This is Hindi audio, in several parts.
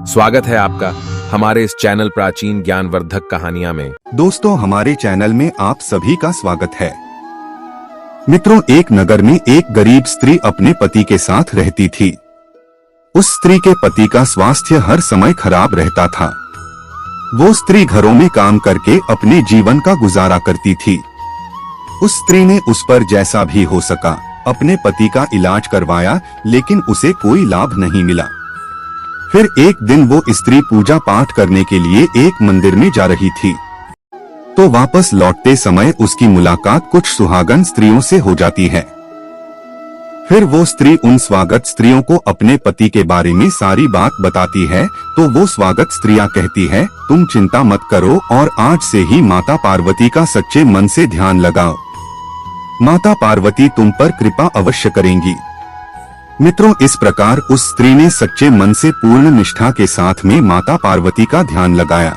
स्वागत है आपका हमारे इस चैनल प्राचीन ज्ञानवर्धक कहानियां में। दोस्तों, हमारे चैनल में आप सभी का स्वागत है। मित्रों, एक नगर में एक गरीब स्त्री अपने पति के साथ रहती थी। उस स्त्री के पति का स्वास्थ्य हर समय खराब रहता था। वो स्त्री घरों में काम करके अपने जीवन का गुजारा करती थी। उस स्त्री ने उस पर जैसा भी हो सका अपने पति का इलाज करवाया, लेकिन उसे कोई लाभ नहीं मिला। फिर एक दिन वो स्त्री पूजा पाठ करने के लिए एक मंदिर में जा रही थी, तो वापस लौटते समय उसकी मुलाकात कुछ सुहागन स्त्रियों से हो जाती है। फिर वो स्त्री उन स्वागत स्त्रियों को अपने पति के बारे में सारी बात बताती है, तो वो स्वागत स्त्रियां कहती है, तुम चिंता मत करो और आज से ही माता पार्वती का सच्चे मन से ध्यान लगाओ। माता पार्वती तुम पर कृपा अवश्य करेंगी। मित्रों, इस प्रकार उस स्त्री ने सच्चे मन से पूर्ण निष्ठा के साथ में माता पार्वती का ध्यान लगाया।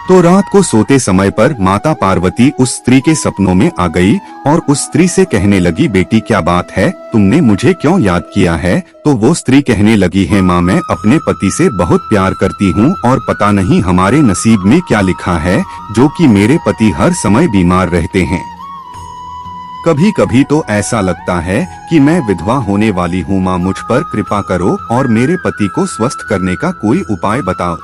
तो रात को सोते समय पर माता पार्वती उस स्त्री के सपनों में आ गई और उस स्त्री से कहने लगी, बेटी क्या बात है, तुमने मुझे क्यों याद किया है? तो वो स्त्री कहने लगी है, माँ मैं अपने पति से बहुत प्यार करती हूँ और पता नहीं हमारे नसीब में क्या लिखा है, जो कि मेरे पति हर समय बीमार रहते हैं। कभी कभी तो ऐसा लगता है कि मैं विधवा होने वाली हूँ। माँ मुझ पर कृपा करो और मेरे पति को स्वस्थ करने का कोई उपाय बताओ।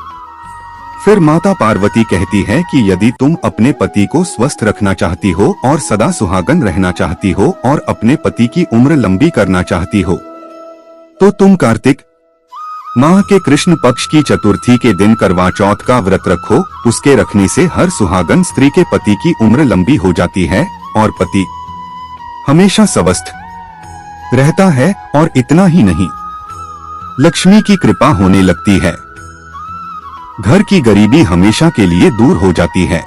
फिर माता पार्वती कहती है कि यदि तुम अपने पति को स्वस्थ रखना चाहती हो और सदा सुहागन रहना चाहती हो और अपने पति की उम्र लंबी करना चाहती हो, तो तुम कार्तिक माह के कृष्ण पक्ष की चतुर्थी के दिन करवा चौथ का व्रत रखो। उसके रखने से हर सुहागन स्त्री के पति की उम्र लंबी हो जाती है और पति हमेशा स्वस्थ रहता है। और इतना ही नहीं, लक्ष्मी की कृपा होने लगती है। घर की गरीबी हमेशा के लिए दूर हो जाती है।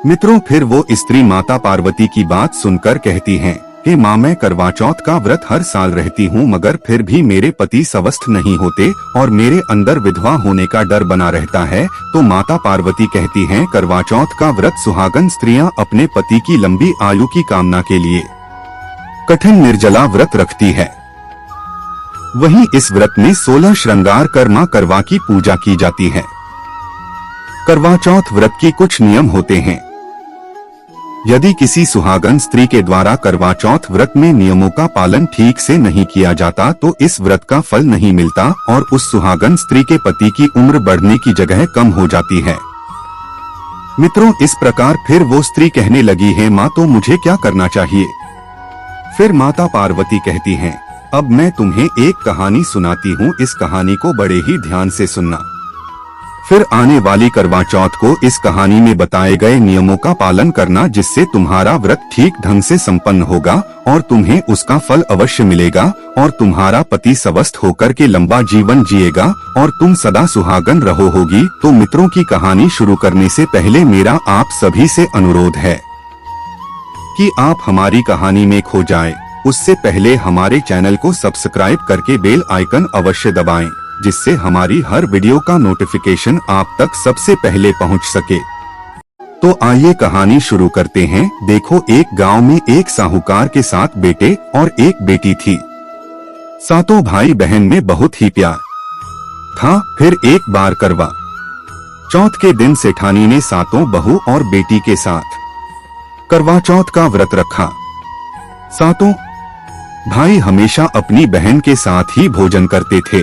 मित्रों, फिर वो स्त्री माता पार्वती की बात सुनकर कहती हैं, हे माँ मैं करवा चौथ का व्रत हर साल रहती हूँ, मगर फिर भी मेरे पति स्वस्थ नहीं होते और मेरे अंदर विधवा होने का डर बना रहता है। तो माता पार्वती कहती हैं, करवा चौथ का व्रत सुहागन स्त्रियां अपने पति की लंबी आयु की कामना के लिए कठिन निर्जला व्रत रखती है। वहीं इस व्रत में 16 श्रृंगार कर मां करवा की पूजा की जाती है। करवा चौथ व्रत की कुछ नियम होते हैं। यदि किसी सुहागन स्त्री के द्वारा करवा चौथ व्रत में नियमों का पालन ठीक से नहीं किया जाता तो इस व्रत का फल नहीं मिलता और उस सुहागन स्त्री के पति की उम्र बढ़ने की जगह कम हो जाती है। मित्रों, इस प्रकार फिर वो स्त्री कहने लगी है, माँ तो मुझे क्या करना चाहिए? फिर माता पार्वती कहती हैं, अब मैं तुम्हें एक कहानी सुनाती हूँ, इस कहानी को बड़े ही ध्यान से सुनना। फिर आने वाली करवा चौथ को इस कहानी में बताए गए नियमों का पालन करना, जिससे तुम्हारा व्रत ठीक ढंग से संपन्न होगा और तुम्हें उसका फल अवश्य मिलेगा और तुम्हारा पति स्वस्थ होकर के लंबा जीवन जिएगा और तुम सदा सुहागन रहोगी। तो मित्रों, की कहानी शुरू करने से पहले मेरा आप सभी से अनुरोध है कि आप हमारी कहानी में खो जाएं। उससे पहले हमारे चैनल को सब्सक्राइब करके बेल आइकन अवश्य दबाएं, जिससे हमारी हर वीडियो का नोटिफिकेशन आप तक सबसे पहले पहुंच सके। तो आइए कहानी शुरू करते हैं। देखो, एक गांव में एक साहूकार के 7 बेटे और एक बेटी थी। सातों भाई बहन में बहुत ही प्यार था। फिर एक बार करवा चौथ के दिन सेठानी ने सातों बहू और बेटी के साथ करवा चौथ का व्रत रखा। सातों भाई हमेशा अपनी बहन के साथ ही भोजन करते थे।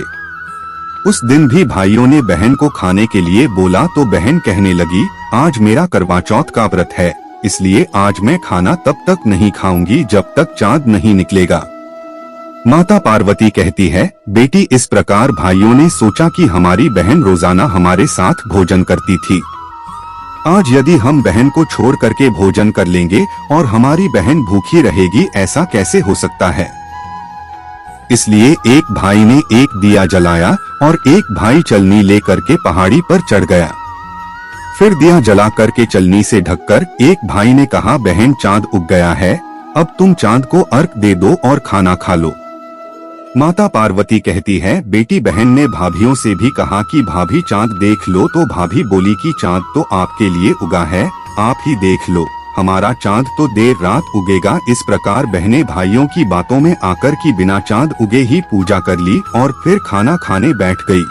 उस दिन भी भाइयों ने बहन को खाने के लिए बोला तो बहन कहने लगी, आज मेरा करवा चौथ का व्रत है, इसलिए आज मैं खाना तब तक नहीं खाऊंगी जब तक चांद नहीं निकलेगा। माता पार्वती कहती है, बेटी इस प्रकार भाइयों ने सोचा कि हमारी बहन रोजाना हमारे साथ भोजन करती थी। आज यदि हम बहन को छोड़ करके भोजन कर लेंगे और हमारी बहन भूखी रहेगी, ऐसा कैसे हो सकता है? इसलिए एक भाई ने एक दिया जलाया और एक भाई चलनी लेकर के पहाड़ी पर चढ़ गया। फिर दिया जला करके चलनी से ढककर एक भाई ने कहा, बहन चांद उग गया है, अब तुम चांद को अर्घ दे दो और खाना खा लो। माता पार्वती कहती है, बेटी बहन ने भाभियों से भी कहा कि भाभी चांद देख लो, तो भाभी बोली कि चांद तो आपके लिए उगा है, आप ही देख लो, हमारा चांद तो देर रात उगेगा। इस प्रकार बहनें भाइयों की बातों में आकर कि बिना चांद उगे ही पूजा कर ली और फिर खाना खाने बैठ गई।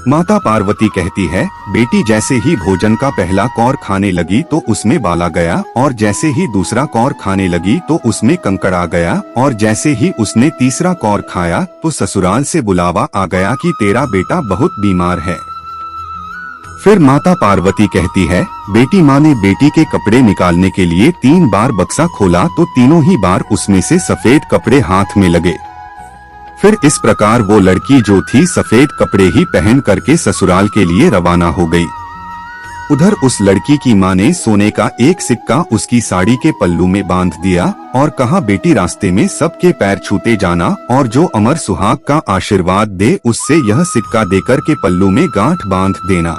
माता पार्वती कहती है, बेटी जैसे ही भोजन का पहला कौर खाने लगी तो उसमें बाला गया, और जैसे ही दूसरा कौर खाने लगी तो उसमें कंकड़ आ गया, और जैसे ही उसने तीसरा कौर खाया तो ससुराल से बुलावा आ गया कि तेरा बेटा बहुत बीमार है। फिर माता पार्वती कहती है, बेटी माँ ने बेटी के कपड़े निकालने के लिए 3 बार बक्सा खोला तो तीनों ही बार उसमें से सफेद कपड़े हाथ में लगे। फिर इस प्रकार वो लड़की जो थी सफेद कपड़े ही पहन करके ससुराल के लिए रवाना हो गई। उधर उस लड़की की माँ ने सोने का एक सिक्का उसकी साड़ी के पल्लू में बांध दिया और कहा, बेटी रास्ते में सबके पैर छूते जाना और जो अमर सुहाग का आशीर्वाद दे उससे यह सिक्का देकर के पल्लू में गांठ बांध देना।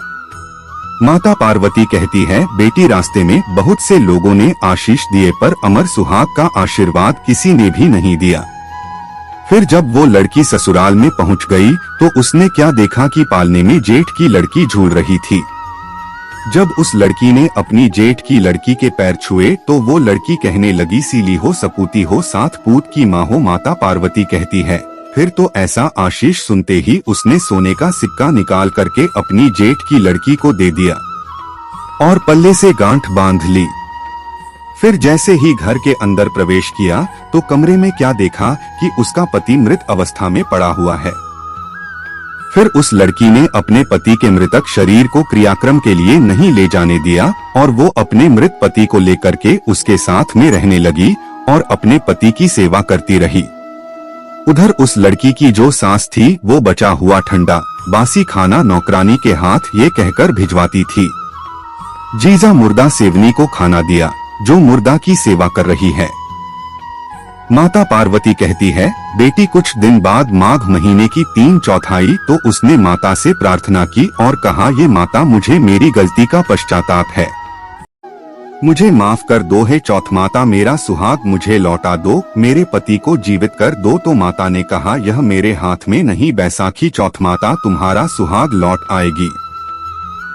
माता पार्वती कहती है, बेटी रास्ते में बहुत से लोगों ने आशीष दिए पर अमर सुहाग का आशीर्वाद किसी ने भी नहीं दिया। फिर जब वो लड़की ससुराल में पहुंच गई तो उसने क्या देखा कि पालने में जेठ की लड़की झूल रही थी। जब उस लड़की ने अपनी जेठ की लड़की के पैर छुए तो वो लड़की कहने लगी, सीली हो सपूती हो सात पूत की माँ हो। माता पार्वती कहती है, फिर तो ऐसा आशीष सुनते ही उसने सोने का सिक्का निकाल करके अपनी जेठ की लड़की को दे दिया और पल्ले से गांठ बांध ली। फिर जैसे ही घर के अंदर प्रवेश किया तो कमरे में क्या देखा कि उसका पति मृत अवस्था में पड़ा हुआ है। फिर उस लड़की ने अपने पति के मृतक शरीर को क्रियाक्रम के लिए नहीं ले जाने दिया और वो अपने मृत पति को लेकर के उसके साथ में रहने लगी और अपने पति की सेवा करती रही। उधर उस लड़की की जो सास थी वो बचा हुआ ठंडा बासी खाना नौकरानी के हाथ ये कहकर भिजवाती थी, जीजा मुर्दा सेवनी को खाना दिया जो मुर्दा की सेवा कर रही है। माता पार्वती कहती है, बेटी कुछ दिन बाद माघ महीने की 3/4 तो उसने माता से प्रार्थना की और कहा, ये माता मुझे मेरी गलती का पश्चाताप है, मुझे माफ कर दो है चौथ माता, मेरा सुहाग मुझे लौटा दो, मेरे पति को जीवित कर दो। तो माता ने कहा, यह मेरे हाथ में नहीं, बैसाखी चौथ माता तुम्हारा सुहाग लौट आएगी।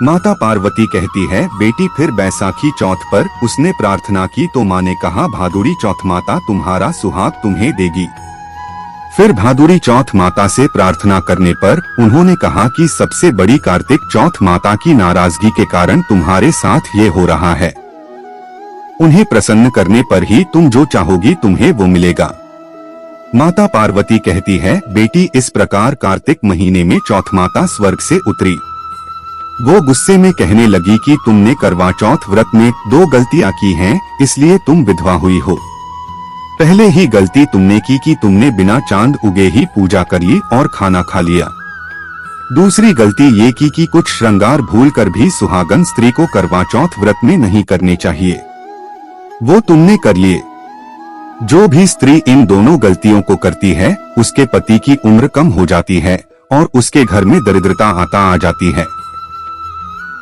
माता पार्वती कहती है, बेटी फिर बैसाखी चौथ पर उसने प्रार्थना की तो माँ ने कहा, भादुड़ी चौथ माता तुम्हारा सुहाग तुम्हें देगी। फिर भादुड़ी चौथ माता से प्रार्थना करने पर उन्होंने कहा कि सबसे बड़ी कार्तिक चौथ माता की नाराजगी के कारण तुम्हारे साथ ये हो रहा है, उन्हें प्रसन्न करने पर ही तुम जो चाहोगी तुम्हें वो मिलेगा। माता पार्वती कहती है, बेटी इस प्रकार कार्तिक महीने में चौथ माता स्वर्ग से उतरी। वो गुस्से में कहने लगी कि तुमने करवा चौथ व्रत में 2 गलतियां की हैं, इसलिए तुम विधवा हुई हो। पहले ही गलती तुमने की कि तुमने बिना चांद उगे ही पूजा करी और खाना खा लिया। दूसरी गलती ये की कि कुछ श्रृंगार भूलकर भी सुहागन स्त्री को करवा चौथ व्रत में नहीं करने चाहिए, वो तुमने कर लिए। जो भी स्त्री इन दोनों गलतियों को करती है उसके पति की उम्र कम हो जाती है और उसके घर में दरिद्रता आ जाती है।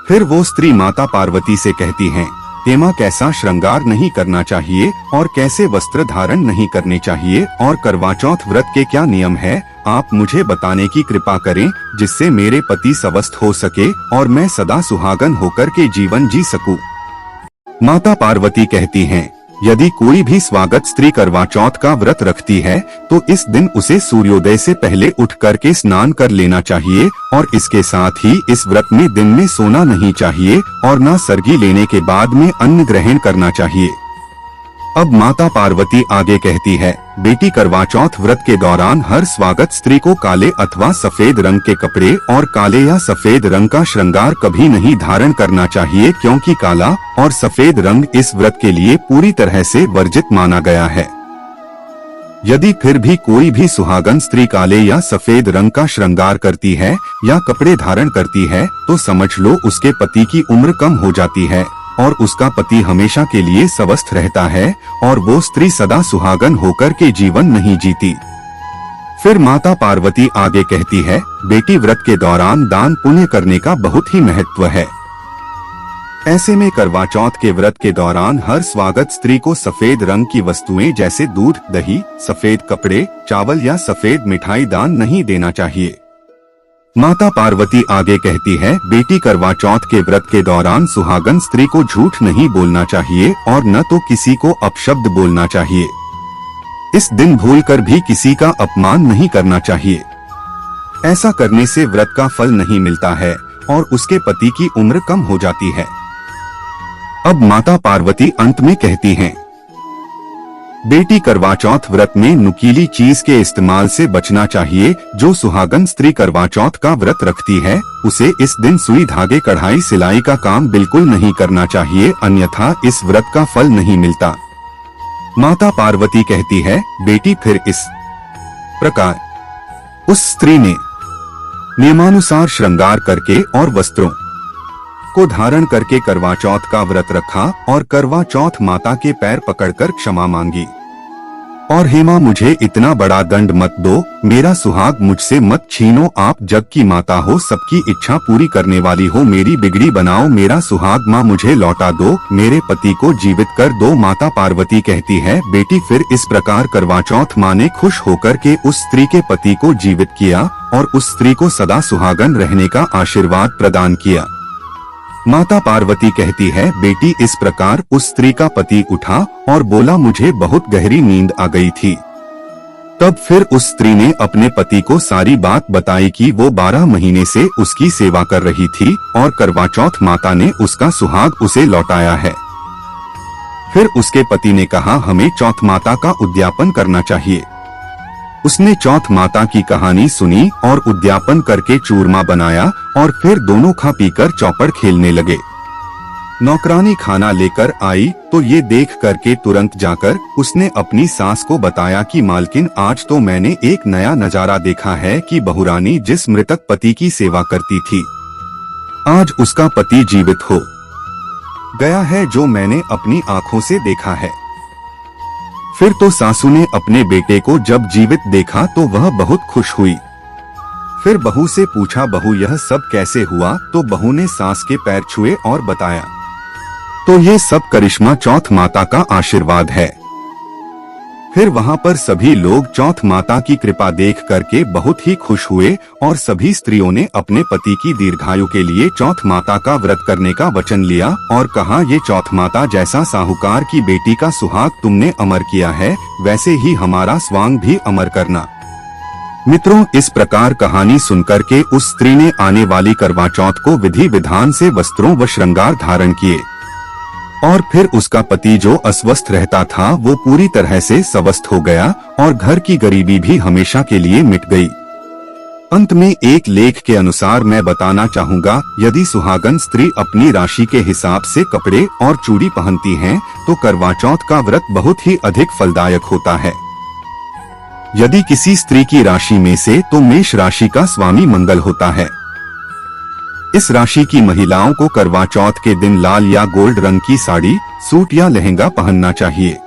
फिर वो स्त्री माता पार्वती से कहती हैं, तेमा कैसा श्रृंगार नहीं करना चाहिए और कैसे वस्त्र धारण नहीं करने चाहिए और करवा चौथ व्रत के क्या नियम है, आप मुझे बताने की कृपा करें जिससे मेरे पति स्वस्थ हो सके और मैं सदा सुहागन होकर के जीवन जी सकूं। माता पार्वती कहती हैं, यदि कोई भी स्वागत स्त्री करवा चौथ का व्रत रखती है तो इस दिन उसे सूर्योदय से पहले उठ करके स्नान कर लेना चाहिए और इसके साथ ही इस व्रत में दिन में सोना नहीं चाहिए और न सर्गी लेने के बाद में अन्न ग्रहण करना चाहिए। अब माता पार्वती आगे कहती है, बेटी करवा चौथ व्रत के दौरान हर स्वागत स्त्री को काले अथवा सफेद रंग के कपड़े और काले या सफेद रंग का श्रृंगार कभी नहीं धारण करना चाहिए, क्योंकि काला और सफेद रंग इस व्रत के लिए पूरी तरह से वर्जित माना गया है। यदि फिर भी कोई भी सुहागन स्त्री काले या सफेद रंग का श्रृंगार करती है या कपड़े धारण करती है तो समझ लो उसके पति की उम्र कम हो जाती है और उसका पति हमेशा के लिए स्वस्थ रहता है और वो स्त्री सदा सुहागन होकर के जीवन नहीं जीती। फिर माता पार्वती आगे कहती है, बेटी व्रत के दौरान दान पुण्य करने का बहुत ही महत्व है। ऐसे में करवा चौथ के व्रत के दौरान हर स्वागत स्त्री को सफेद रंग की वस्तुएं जैसे दूध, दही, सफेद कपड़े, चावल या सफेद मिठाई दान नहीं देना चाहिए। माता पार्वती आगे कहती है, बेटी करवा चौथ के व्रत के दौरान सुहागन स्त्री को झूठ नहीं बोलना चाहिए और न तो किसी को अपशब्द बोलना चाहिए। इस दिन भूलकर भी किसी का अपमान नहीं करना चाहिए। ऐसा करने से व्रत का फल नहीं मिलता है और उसके पति की उम्र कम हो जाती है। अब माता पार्वती अंत में कहती हैं, बेटी करवा चौथ व्रत में नुकीली चीज के इस्तेमाल से बचना चाहिए। जो सुहागन स्त्री करवा चौथ का व्रत रखती है उसे इस दिन सुई धागे कढ़ाई सिलाई का काम बिल्कुल नहीं करना चाहिए, अन्यथा इस व्रत का फल नहीं मिलता। माता पार्वती कहती है, बेटी फिर इस प्रकार उस स्त्री ने नियमानुसार श्रृंगार करके और वस्त्रों को धारण करके करवा चौथ का व्रत रखा और करवा चौथ माता के पैर पकड़कर क्षमा मांगी और हे मां, मुझे इतना बड़ा दंड मत दो, मेरा सुहाग मुझसे मत छीनो, आप जग की माता हो, सबकी इच्छा पूरी करने वाली हो, मेरी बिगड़ी बनाओ, मेरा सुहाग मां मुझे लौटा दो, मेरे पति को जीवित कर दो। माता पार्वती कहती है, बेटी फिर इस प्रकार करवा चौथ मां ने खुश होकर के उस स्त्री के पति को जीवित किया और उस स्त्री को सदा सुहागन रहने का आशीर्वाद प्रदान किया। माता पार्वती कहती है, बेटी इस प्रकार उस स्त्री का पति उठा और बोला, मुझे बहुत गहरी नींद आ गई थी। तब फिर उस स्त्री ने अपने पति को सारी बात बताई कि वो 12 महीने से उसकी सेवा कर रही थी और करवा चौथ माता ने उसका सुहाग उसे लौटाया है। फिर उसके पति ने कहा, हमें चौथ माता का उद्यापन करना चाहिए। उसने चौथ माता की कहानी सुनी और उद्यापन करके चूरमा बनाया और फिर दोनों खा पीकर चौपड़ खेलने लगे। नौकरानी खाना लेकर आई तो ये देख करके तुरंत जाकर उसने अपनी सास को बताया कि मालकिन, आज तो मैंने एक नया नजारा देखा है कि बहुरानी जिस मृतक पति की सेवा करती थी आज उसका पति जीवित हो गया है, जो मैंने अपनी आंखों से देखा है। फिर तो सासू ने अपने बेटे को जब जीवित देखा तो वह बहुत खुश हुई। फिर बहू से पूछा, बहू यह सब कैसे हुआ? तो बहू ने सास के पैर छुए और बताया, तो ये सब करिश्मा चौथ माता का आशीर्वाद है। फिर वहां पर सभी लोग चौथ माता की कृपा देख करके बहुत ही खुश हुए और सभी स्त्रियों ने अपने पति की दीर्घायु के लिए चौथ माता का व्रत करने का वचन लिया और कहा, ये चौथ माता जैसा साहूकार की बेटी का सुहाग तुमने अमर किया है, वैसे ही हमारा स्वांग भी अमर करना। मित्रों, इस प्रकार कहानी सुनकर के उस स्त्री ने आने वाली करवा चौथ को विधि विधान से वस्त्रों व श्रृंगार धारण किए और फिर उसका पति जो अस्वस्थ रहता था वो पूरी तरह से स्वस्थ हो गया और घर की गरीबी भी हमेशा के लिए मिट गई। अंत में एक लेख के अनुसार मैं बताना चाहूँगा, यदि सुहागन स्त्री अपनी राशि के हिसाब से कपड़े और चूड़ी पहनती हैं, तो करवा चौथ का व्रत बहुत ही अधिक फलदायक होता है। यदि किसी स्त्री की राशि में से तो मेष राशि का स्वामी मंगल होता है। इस राशि की महिलाओं को करवा चौथ के दिन लाल या गोल्ड रंग की साड़ी, सूट या लहंगा पहनना चाहिए।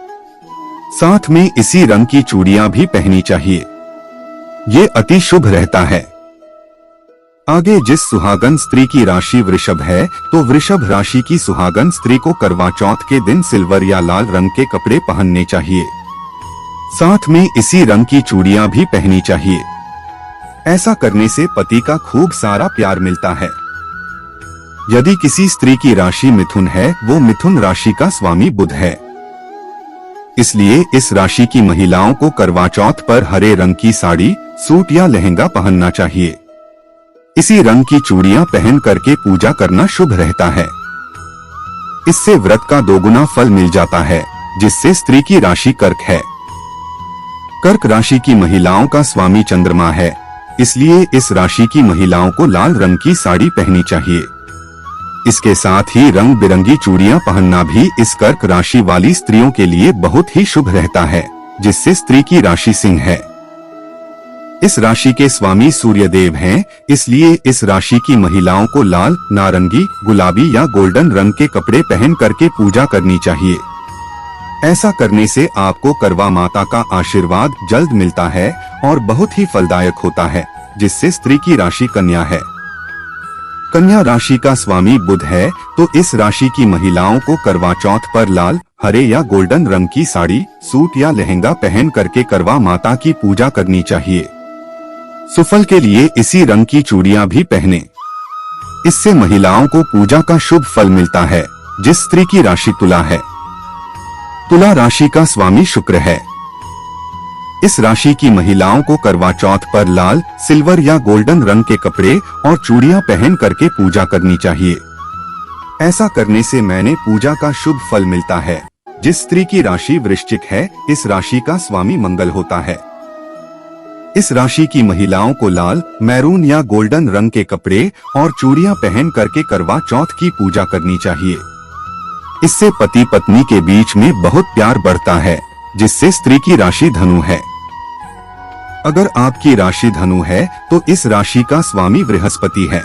साथ में इसी रंग की चूड़ियां भी पहनी चाहिए। ये अति शुभ रहता है। आगे जिस सुहागन स्त्री की राशि वृषभ है, तो वृषभ राशि की सुहागन स्त्री को करवा चौथ के दिन सिल्वर या लाल रंग के कपड़े पहनने चाहिए। साथ में इसी रंग की चूड़ियां भी पहनी चाहिए। ऐसा करने से पति का खूब सारा प्यार मिलता है। यदि किसी स्त्री की राशि मिथुन है, वो मिथुन राशि का स्वामी बुध है। इसलिए इस राशि की महिलाओं को करवा चौथ पर हरे रंग की साड़ी, सूट या लहंगा पहनना चाहिए। इसी रंग की चूड़ियां पहन करके पूजा करना शुभ रहता है। इससे व्रत का दोगुना फल मिल जाता है। जिससे स्त्री की राशि कर्क है। कर्क राशि की महिलाओं का स्वामी चंद्रमा है, इसलिए इस राशि की महिलाओं को लाल रंग की साड़ी पहननी चाहिए। इसके साथ ही रंग बिरंगी चूड़ियां पहनना भी इस कर्क राशि वाली स्त्रियों के लिए बहुत ही शुभ रहता है, जिससे स्त्री की राशि सिंह है। इस राशि के स्वामी सूर्य देव हैं, इसलिए इस राशि की महिलाओं को लाल, नारंगी, गुलाबी या गोल्डन रंग के कपड़े पहन करके पूजा करनी चाहिए। ऐसा करने से आपको करवा माता का आशीर्वाद जल्द मिलता है और बहुत ही फलदायक होता है, जिससे स्त्री की राशि कन्या है। कन्या राशि का स्वामी बुध है, तो इस राशि की महिलाओं को करवा चौथ पर लाल, हरे या गोल्डन रंग की साड़ी, सूट या लहंगा पहन करके करवा माता की पूजा करनी चाहिए। सुफल के लिए इसी रंग की चूड़ियां भी पहने। इससे महिलाओं को पूजा का शुभ फल मिलता है। जिस स्त्री की राशि तुला है, तुला राशि का स्वामी शुक्र है। इस राशि की महिलाओं को करवा चौथ पर लाल, सिल्वर या गोल्डन रंग के कपड़े और चूड़ियां पहन करके पूजा करनी चाहिए। ऐसा करने से मैंने पूजा का शुभ फल मिलता है। जिस स्त्री की राशि वृश्चिक है, इस राशि का स्वामी मंगल होता है। इस राशि की महिलाओं को लाल, मैरून या गोल्डन रंग के कपड़े और चूड़ियां पहन करके करवा चौथ की पूजा करनी चाहिए। इससे पति पत्नी के बीच में बहुत प्यार बढ़ता है, जिससे स्त्री की राशि धनु है। अगर आपकी राशि धनु है तो इस राशि का स्वामी बृहस्पति है।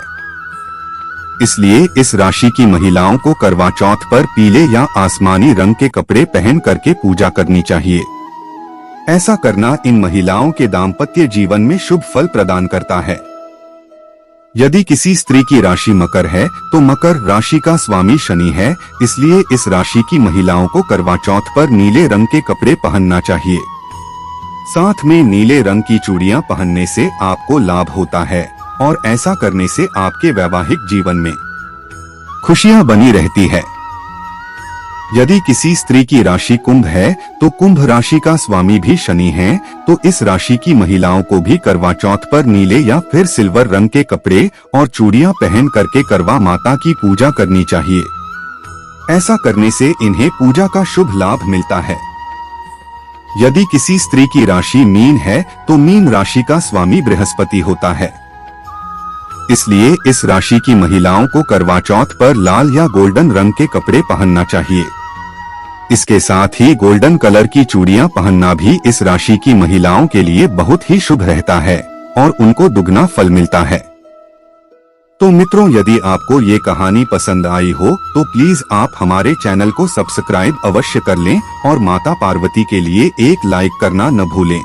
इसलिए इस राशि की महिलाओं को करवा चौथ पर पीले या आसमानी रंग के कपड़े पहन करके पूजा करनी चाहिए। ऐसा करना इन महिलाओं के दाम्पत्य जीवन में शुभ फल प्रदान करता है। यदि किसी स्त्री की राशि मकर है तो मकर राशि का स्वामी शनि है, इसलिए इस राशि की महिलाओं को करवा चौथ पर नीले रंग के कपड़े पहनना चाहिए। साथ में नीले रंग की चूड़ियां पहनने से आपको लाभ होता है और ऐसा करने से आपके वैवाहिक जीवन में खुशियां बनी रहती है। यदि किसी स्त्री की राशि कुंभ है तो कुंभ राशि का स्वामी भी शनि है, तो इस राशि की महिलाओं को भी करवा चौथ पर नीले या फिर सिल्वर रंग के कपड़े और चूड़ियां पहन करके करवा माता की पूजा करनी चाहिए। ऐसा करने से इन्हें पूजा का शुभ लाभ मिलता है। यदि किसी स्त्री की राशि मीन है तो मीन राशि का स्वामी बृहस्पति होता है। इसलिए इस राशि की महिलाओं को करवा चौथ पर लाल या गोल्डन रंग के कपड़े पहनना चाहिए। इसके साथ ही गोल्डन कलर की चूड़ियां पहनना भी इस राशि की महिलाओं के लिए बहुत ही शुभ रहता है और उनको दुगना फल मिलता है। तो मित्रों, यदि आपको ये कहानी पसंद आई हो तो प्लीज आप हमारे चैनल को सब्सक्राइब अवश्य कर लें और माता पार्वती के लिए एक लाइक करना न भूलें।